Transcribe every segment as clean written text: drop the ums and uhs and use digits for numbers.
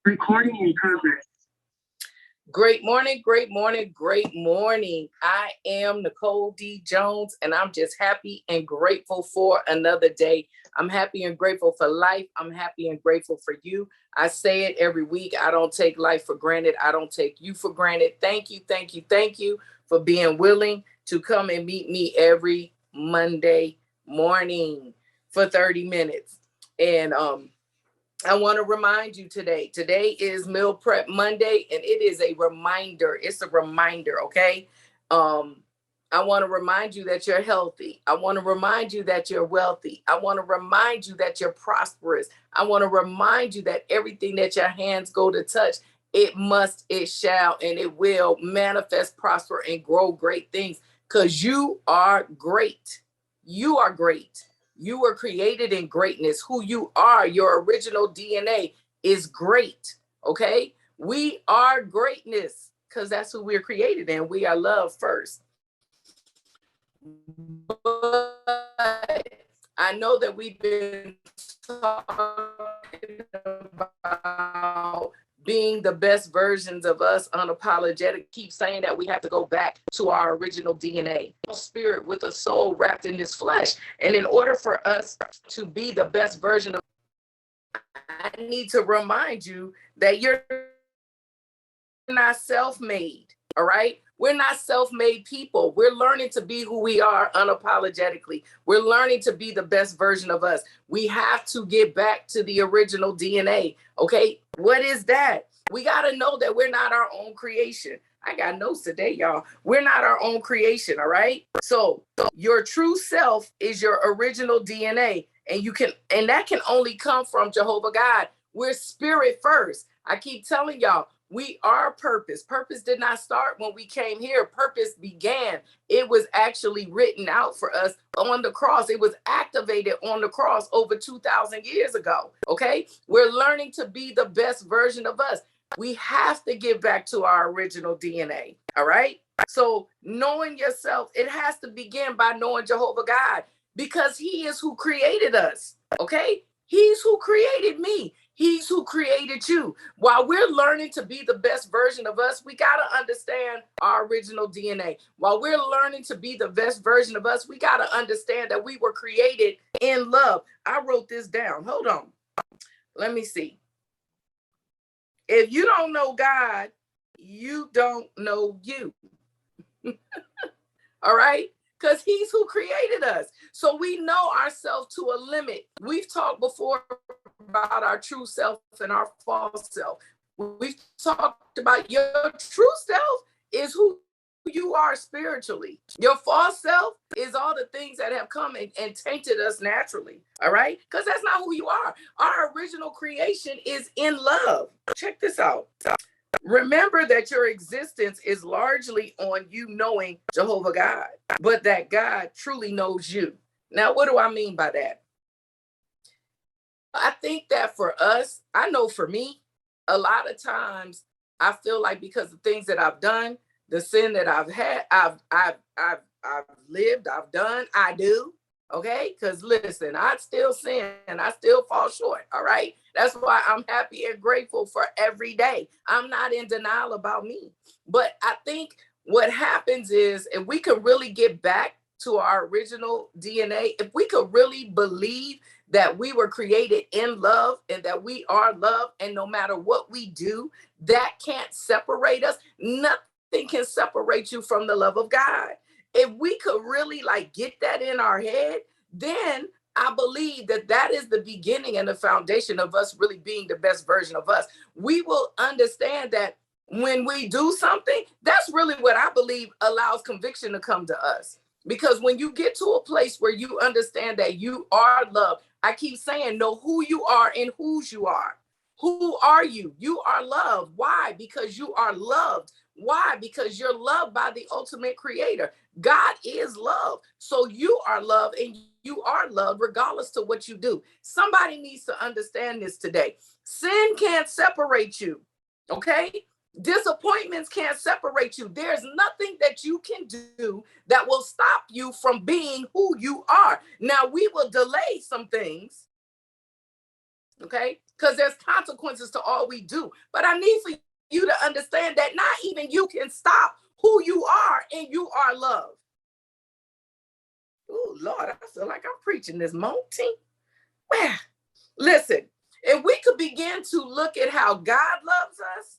Recording in progress. Great morning, great morning, great morning. I am Nicole D. Jones, and I'm just happy and grateful for another day. I'm happy and grateful for life. I'm happy and grateful for you. I say it every week. I don't take life for granted. I don't take you for granted. Thank you, thank you, thank you for being willing to come and meet me every Monday morning for 30 minutes. And I want to remind you today is Meal Prep Monday, and it is a reminder. It's a reminder, okay? I want to remind you that you're healthy. I want to remind you that you're wealthy. I want to remind you that you're prosperous. I want to remind you that everything that your hands go to touch, it must, it shall, and it will manifest, prosper, and grow great things, because you are great. You are great. You were created in greatness. Who you are, your original DNA is great. Okay? We are greatness because that's who we're created in. We are love first. But I know that we've been talking about being the best versions of us, unapologetic. Keep saying that we have to go back to our original DNA, spirit with a soul wrapped in this flesh. And in order for us to be the best version of, I need to remind you that you're not self-made. All right. We're not self-made people. We're learning to be who we are unapologetically. We're learning to be the best version of us. We have to get back to the original DNA. Okay. What is that? We got to know that we're not our own creation. I got notes today, y'all. We're not our own creation. All right. So your true self is your original DNA. And that can only come from Jehovah God. We're spirit first. I keep telling y'all, we are purpose. Purpose did not start when we came here. Purpose began. It was actually written out for us on the cross. It was activated on the cross over 2,000 years ago. Okay. We're learning to be the best version of us. We have to get back to our original DNA. All right. So knowing yourself, it has to begin by knowing Jehovah God, because he is who created us. Okay. He's who created me. He's who created you. While we're learning to be the best version of us, we got to understand our original DNA. While we're learning to be the best version of us, we got to understand that we were created in love. I wrote this down. Hold on. Let me see. If you don't know God, you don't know you. All right? Because he's who created us. So we know ourselves to a limit. We've talked before about our true self and our false self. We've talked about your true self is who you are spiritually. Your false self is all the things that have come and tainted us naturally. All right? Because that's not who you are. Our original creation is in love. Check this out. Remember that your existence is largely on you knowing Jehovah God, but that God truly knows you. Now, what do I mean by that? I think that for us, I know for me, a lot of times I feel like because of things that I've done, the sin that I've had, I've lived, I've done, I do. Okay, because listen, I still sin, I still fall short. All right, that's why I'm happy and grateful for every day. I'm not in denial about me, but I think what happens is if we could really get back to our original DNA, if we could really believe that we were created in love and that we are love, and no matter what we do, that can't separate us. Nothing can separate you from the love of God. If we could really like get that in our head, then I believe that that is the beginning and the foundation of us really being the best version of us. We will understand that when we do something, that's really what I believe allows conviction to come to us. Because when you get to a place where you understand that you are loved, I keep saying, know who you are and whose you are. Who are you? You are loved. Why? Because you are loved. Why? Because you're loved by the ultimate creator. God is love. So you are loved and you are loved regardless to what you do. Somebody needs to understand this today. Sin can't separate you. Okay? Disappointments can't separate you. There's nothing that you can do that will stop you from being who you are. Now, we will delay some things, okay? because there's consequences to all we do. But I need for you to understand that not even you can stop who you are, and you are loved. Oh, Lord, I feel like I'm preaching this morning. Well, listen, if we could begin to look at how God loves us,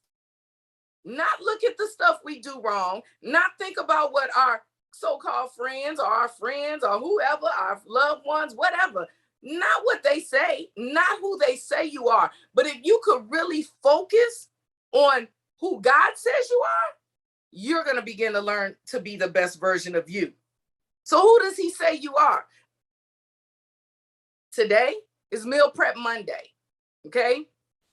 not look at the stuff we do wrong, not think about what our so-called friends or whoever, our loved ones, whatever, not what they say, not who they say you are, but if you could really focus on who God says you are, you're going to begin to learn to be the best version of you. So who does he say you are? Today is Meal Prep Monday, okay?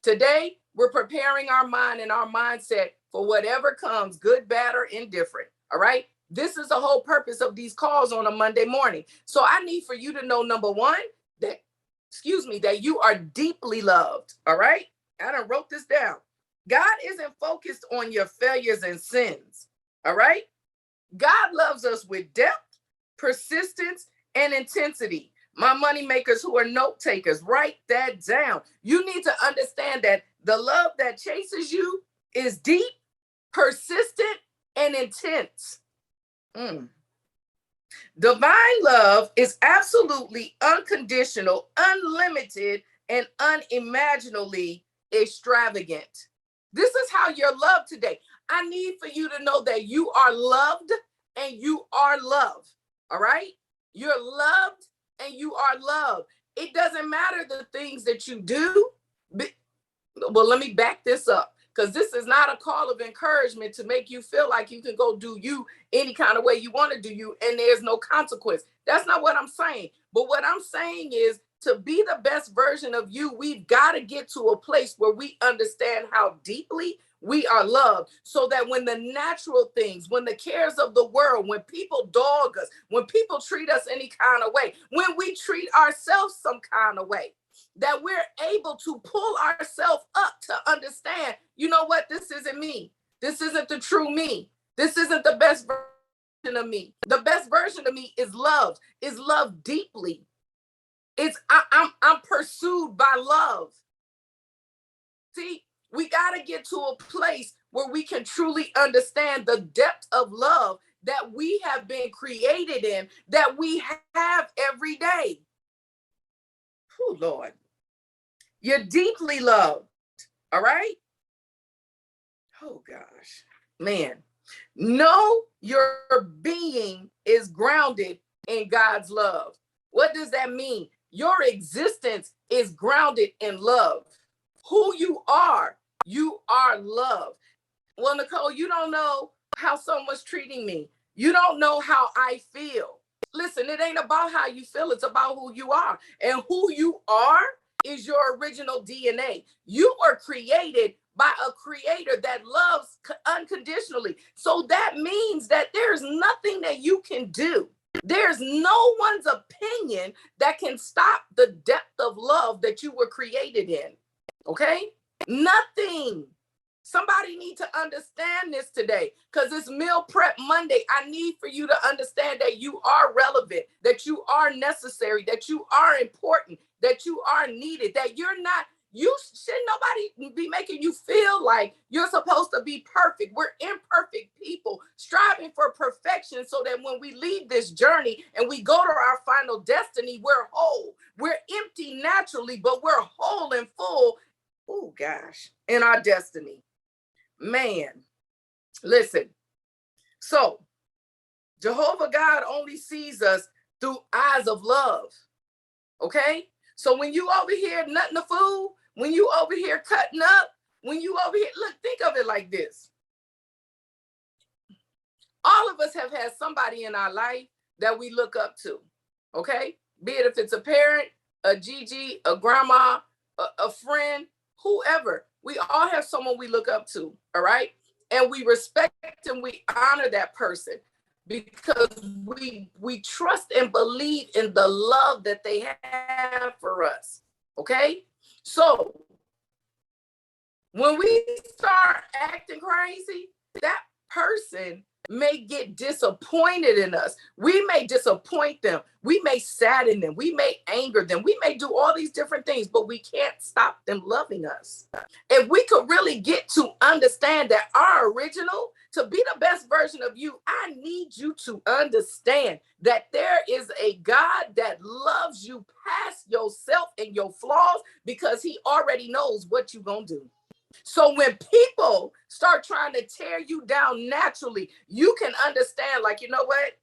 Today, we're preparing our mind and our mindset for whatever comes, good, bad, or indifferent, all right? This is the whole purpose of these calls on a Monday morning. So I need for you to know, number one, that you are deeply loved, all right? I done wrote this down. God isn't focused on your failures and sins, all right? God loves us with depth, persistence, and intensity. My money makers who are note takers, write that down. You need to understand that the love that chases you is deep, persistent, and intense. Divine love is absolutely unconditional, unlimited, and unimaginably extravagant. This is how you're loved today. I need for you to know that you are loved and you are loved. All right? You're loved and you are loved. It doesn't matter the things that you do. Well, let me back this up, because this is not a call of encouragement to make you feel like you can go do you any kind of way you want to do you and there's no consequence. That's not what I'm saying. But what I'm saying is, to be the best version of you, we've got to get to a place where we understand how deeply we are loved, so that when the natural things, when the cares of the world, when people dog us, when people treat us any kind of way, when we treat ourselves some kind of way, that we're able to pull ourselves up to understand, you know what, this isn't me. This isn't the true me. This isn't the best version of me. The best version of me is loved deeply. I'm pursued by love. See, we got to get to a place where we can truly understand the depth of love that we have been created in, that we have every day. Oh, Lord. You're deeply loved. All right? Oh, gosh. Man. Know your being is grounded in God's love. What does that mean? Your existence is grounded in love. Who you are loved. Well, Nicole, you don't know how someone's treating me. You don't know how I feel. Listen, it ain't about how you feel. It's about who you are. And who you are is your original DNA. You were created by a creator that loves unconditionally. So that means that there's nothing that you can do. There's no one's opinion that can stop the depth of love that you were created in. Okay? Nothing. Somebody need to understand this today, because it's Meal Prep Monday. I need for you to understand that you are relevant, that you are necessary, that you are important, that you are needed, that you shouldn't nobody be making you feel like you're supposed to be perfect. We're imperfect people striving for perfection, so that when we leave this journey and we go to our final destiny, we're whole. We're empty naturally, but we're whole and full. Oh, gosh, in our destiny. Man, listen. So Jehovah God only sees us through eyes of love. Okay? So when you over here nutting the food, when you over here cutting up, when you over here, look, think of it like this. All of us have had somebody in our life that we look up to. Okay? Be it if it's a parent, a Gigi, a grandma, a friend, whoever. We all have someone we look up to, all right? And we respect and we honor that person because we trust and believe in the love that they have for us, okay? So when we start acting crazy, that person may get disappointed in us. We may disappoint them. We may sadden them. We may anger them. We may do all these different things, but we can't stop them loving us. If we could really get to understand that our original, to be the best version of you, I need you to understand that there is a God that loves you past yourself and your flaws because he already knows what you're going to do. So when people start trying to tear you down naturally, you can understand, like, you know what?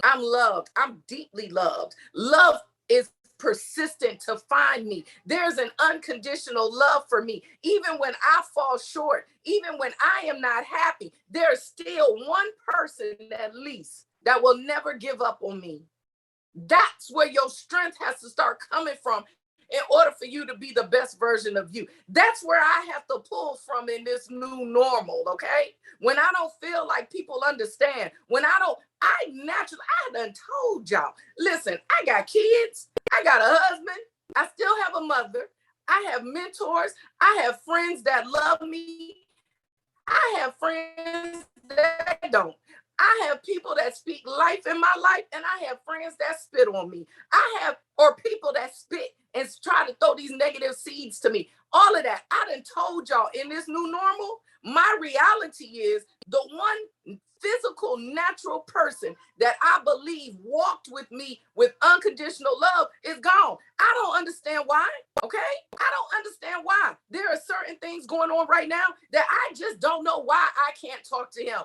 I'm loved. I'm deeply loved. Love is persistent to find me. There's an unconditional love for me. Even when I fall short, even when I am not happy, there's still one person at least that will never give up on me. That's where your strength has to start coming from in order for you to be the best version of you. That's where I have to pull from in this new normal, okay? When I don't feel like people understand, I done told y'all, listen, I got kids, I got a husband, I still have a mother, I have mentors, I have friends that love me, I have friends that don't. I have people that speak life in my life, and I have friends that spit on me. Or people that spit and try to throw these negative seeds to me. All of that. I done told y'all in this new normal, my reality is the one physical, natural person that I believe walked with me with unconditional love is gone. I don't understand why, okay? I don't understand why. There are certain things going on right now that I just don't know why I can't talk to him,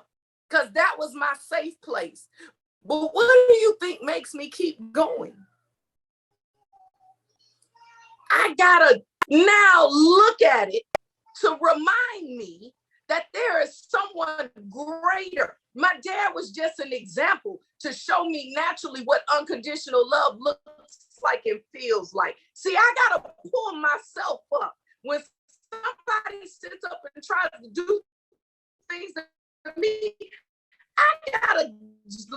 because that was my safe place. But what do you think makes me keep going? I gotta now look at it to remind me that there is someone greater. My dad was just an example to show me naturally what unconditional love looks like and feels like. See, I gotta pull myself up. When somebody sits up and tries to do things to me, I gotta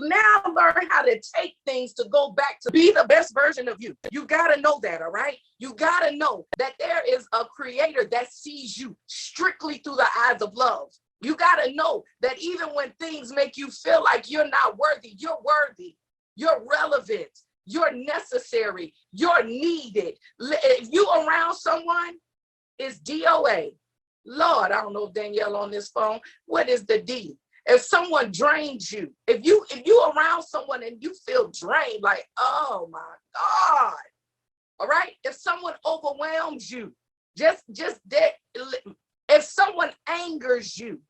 now learn how to take things to go back to be the best version of you. You gotta know that, all right? You gotta know that there is a creator that sees you strictly through the eyes of love. You gotta know that even when things make you feel like you're not worthy, you're relevant, you're necessary, you're needed. If you around someone, it's DOA. Lord, I don't know, Danielle on this phone, what is the D? If someone drains you, if you around someone and you feel drained, like, oh my God, all right? If someone overwhelms you, just that, if someone angers you,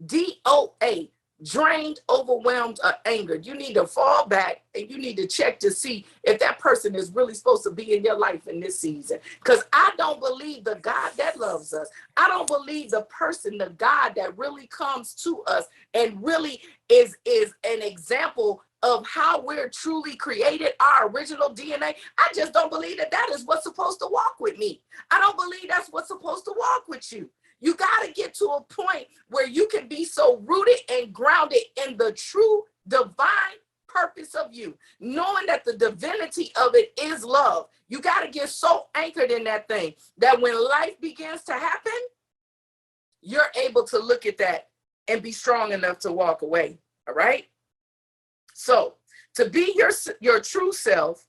DOA, drained, overwhelmed, or angered, you need to fall back and you need to check to see if that person is really supposed to be in your life in this season. Because I don't believe the God that loves us. I don't believe the God that really comes to us and really is an example of how we're truly created, our original DNA. I just don't believe that is what's supposed to walk with me. I don't believe that's what's supposed to walk with you. You got to get to a point where you can be so rooted and grounded in the true divine purpose of you, knowing that the divinity of it is love. You got to get so anchored in that thing that when life begins to happen, you're able to look at that and be strong enough to walk away. All right. So to be your true self,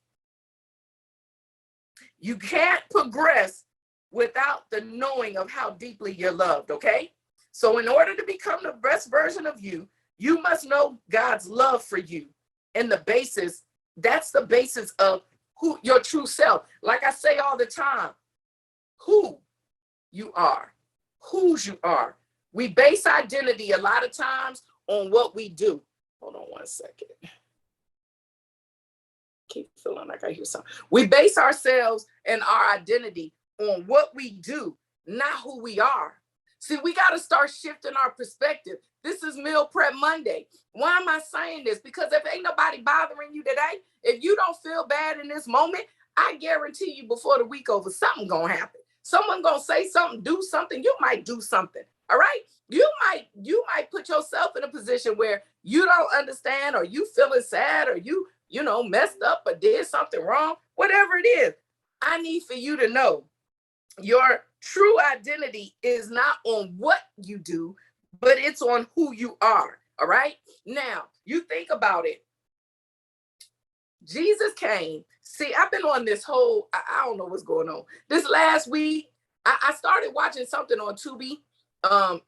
you can't progress without the knowing of how deeply you're loved, okay? So in order to become the best version of you, you must know God's love for you. And that's the basis of who your true self. Like I say all the time, who you are, whose you are. We base identity a lot of times on what we do. Hold on one second. Keep feeling like I hear something. We base ourselves and our identity on what we do, not who we are. See, we got to start shifting our perspective. This is Meal Prep Monday. Why am I saying this? Because if ain't nobody bothering you today, if you don't feel bad in this moment, I guarantee you before the week over, something gonna happen. Someone gonna say something, do something. You might do something. All right. You might put yourself in a position where you don't understand, or you feeling sad, or you messed up or did something wrong, whatever it is. I need for you to know your true identity is not on what you do, but it's on who you are. All right. Now, you think about it. Jesus came. See, I've been on this whole, I don't know what's going on. This last week, I started watching something on Tubi.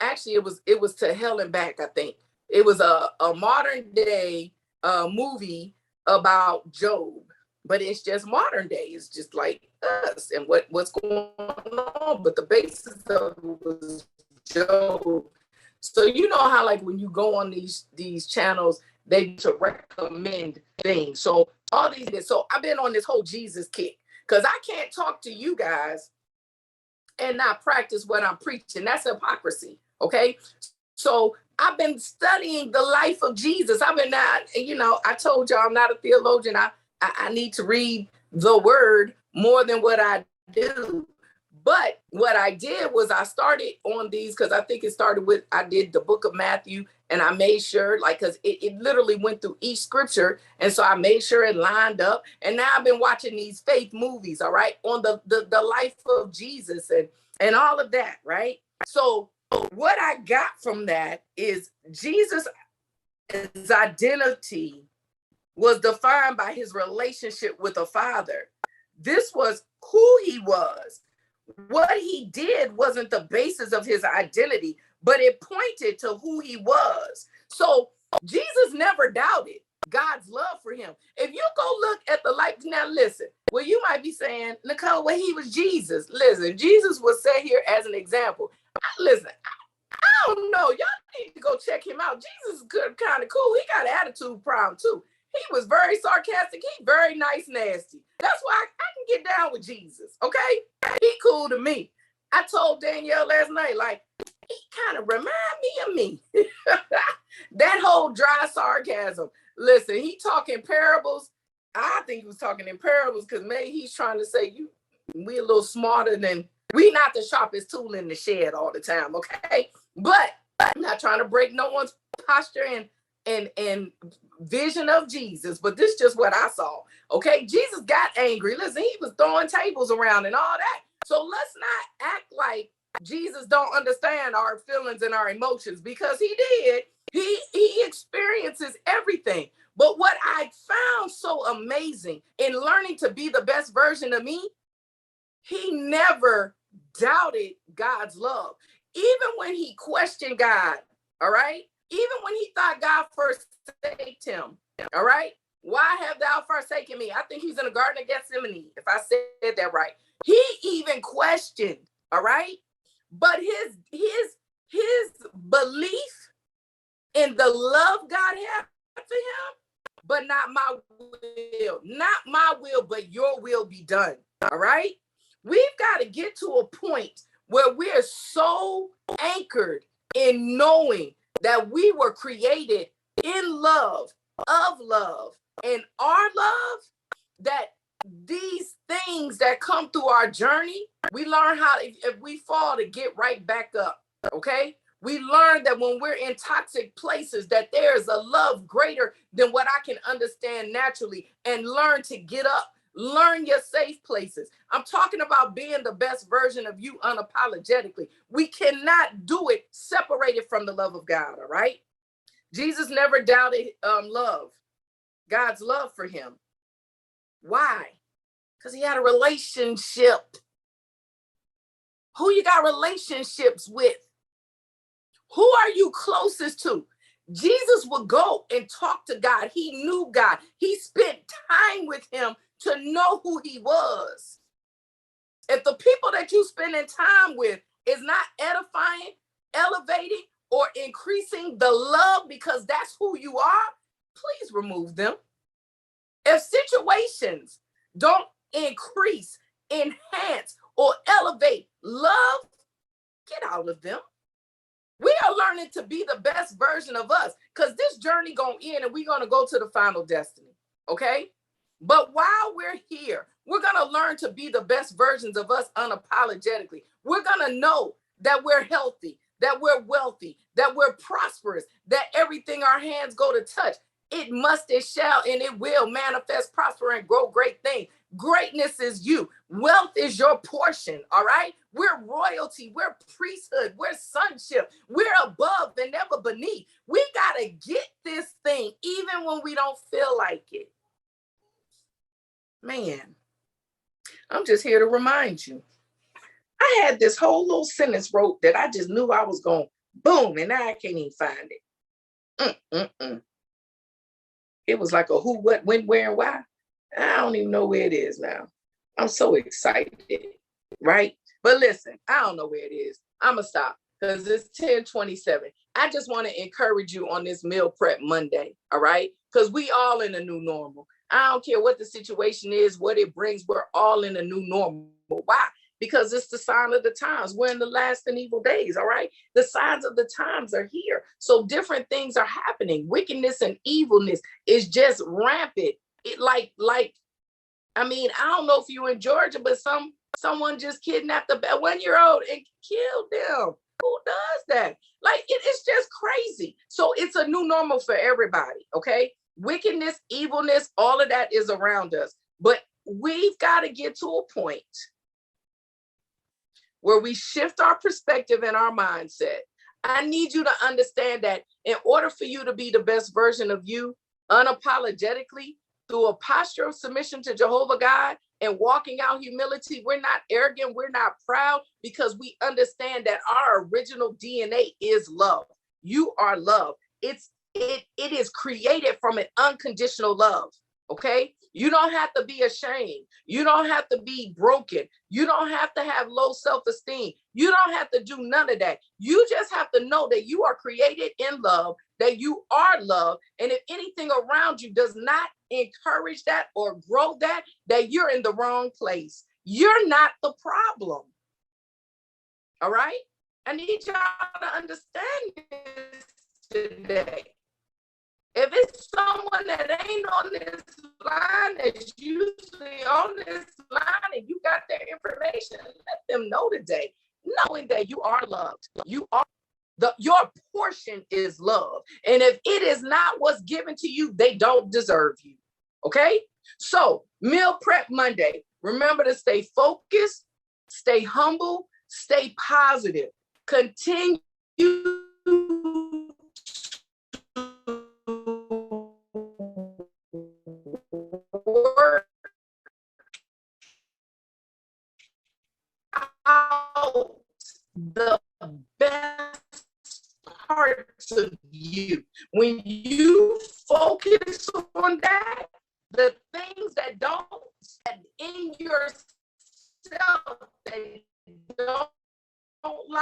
Actually, it was To Hell and Back, I think. It was a modern day movie about Job, but it's just modern day. It's just like us and what's going on. But the basis of it was Job. So you know how like when you go on these channels, they to recommend things. So all these, so I've been on this whole Jesus kick because I can't talk to you guys and not practice what I'm preaching. That's hypocrisy. Okay. So I've been studying the life of Jesus. I've been I told y'all I'm not a theologian. I need to read the word more than what I do. But what I did was I started on these because I think it started with, I did the book of Matthew and I made sure because it literally went through each scripture. And so I made sure it lined up. And now I've been watching these faith movies, all right, on the life of Jesus and all of that, right? So what I got from that is Jesus' identity was defined by his relationship with the Father. This was who he was. What he did wasn't the basis of his identity, but it pointed to who he was. So Jesus never doubted God's love for him. If you go look at the life, now listen, well, you might be saying, Nicole, well, he was Jesus. Listen, Jesus was set here as an example. Listen, I don't know. Y'all need to go check him out. Jesus is good, kind of cool. He got an attitude problem too. He was very sarcastic. He very nice, nasty. That's why I can get down with Jesus, okay? He cool to me. I told Danielle last night, like, he kind of remind me of me. That whole dry sarcasm. Listen, he talking parables. I think he was talking in parables because maybe he's trying to say we a little smarter than, we not the sharpest tool in the shed all the time, okay? But I'm not trying to break no one's posture and vision of Jesus, but this is just what I saw. Okay, Jesus got angry. Listen, he was throwing tables around and all that. So let's not act like Jesus don't understand our feelings and our emotions, because he did. He experiences everything. But what I found so amazing in learning to be the best version of me, he never doubted God's love. Even when he questioned God, all right? Even when he thought God forsake him, all right? Why have thou forsaken me? I think he's in the Garden of Gethsemane, if I said that right. He even questioned, all right? But his belief in the love God had for him, but not my will, but your will be done, all right? We've got to get to a point where we're so anchored in knowing that we were created in love, of love, and our love, that these things that come through our journey, we learn how, if we fall, to get right back up, okay? We learn that when we're in toxic places, that there is a love greater than what I can understand naturally, and learn to get up. Learn your safe places. I'm talking about being the best version of you unapologetically. We cannot do it separated from the love of God, all right? Jesus never doubted love, God's love for him. Why? Because he had a relationship. Who you got relationships with? Who are you closest to? Jesus would go and talk to God. He knew God. He spent time with him to know who he was. If the people that you spending time with is not edifying, elevating, or increasing the love because that's who you are, please remove them. If situations don't increase, enhance, or elevate love, get out of them. We are learning to be the best version of us, because this journey gonna end and we're gonna go to the final destiny, okay? But while we're here, we're gonna learn to be the best versions of us unapologetically. We're gonna know that we're healthy, that we're wealthy, that we're prosperous, that everything our hands go to touch, it must, it shall, and it will manifest, prosper, and grow great things. Greatness is you. Wealth is your portion, all right? We're royalty. We're priesthood. We're sonship. We're above and never beneath. We got to get this thing even when we don't feel like it. Man, I'm just here to remind you. I had this whole little sentence wrote that I just knew I was going boom, and now I can't even find it. It was like a who, what, when, where, and why. I don't even know where it is now. I'm so excited, right? But listen, I don't know where it is. I'm going to stop because it's 10:27. I just want to encourage you on this meal prep Monday, all right? Because we all in a new normal. I don't care what the situation is, what it brings. We're all in a new normal. Why? Because it's the sign of the times. We're in the last and evil days, all right? The signs of the times are here. So different things are happening. Wickedness and evilness is just rampant. It I mean, I don't know if you're in Georgia, but someone just kidnapped a 1-year-old and killed them. Who does that? Like, it's just crazy. So it's a new normal for everybody, okay? Wickedness, evilness, all of that is around us. But we've got to get to a point where we shift our perspective and our mindset. I need you to understand that in order for you to be the best version of you, unapologetically, through a posture of submission to Jehovah God and walking out humility, we're not arrogant, we're not proud, because we understand that our original DNA is love. You are love. It is created from an unconditional love. Okay? You don't have to be ashamed. You don't have to be broken. You don't have to have low self-esteem. You don't have to do none of that. You just have to know that you are created in love, that you are love. And if anything around you does not encourage that or grow that, that you're in the wrong place. You're not the problem. All right? I need y'all to understand this today. If it's someone that ain't on this line, that's usually on this line, and you got their information, let them know today, knowing that you are loved. You are your portion is love. And if it is not what's given to you, they don't deserve you. Okay? So, Meal Prep Monday. Remember to stay focused, stay humble, stay positive. Continue work out the best parts of you. When you focus on that, the things that don't, that in yourself, that don't like,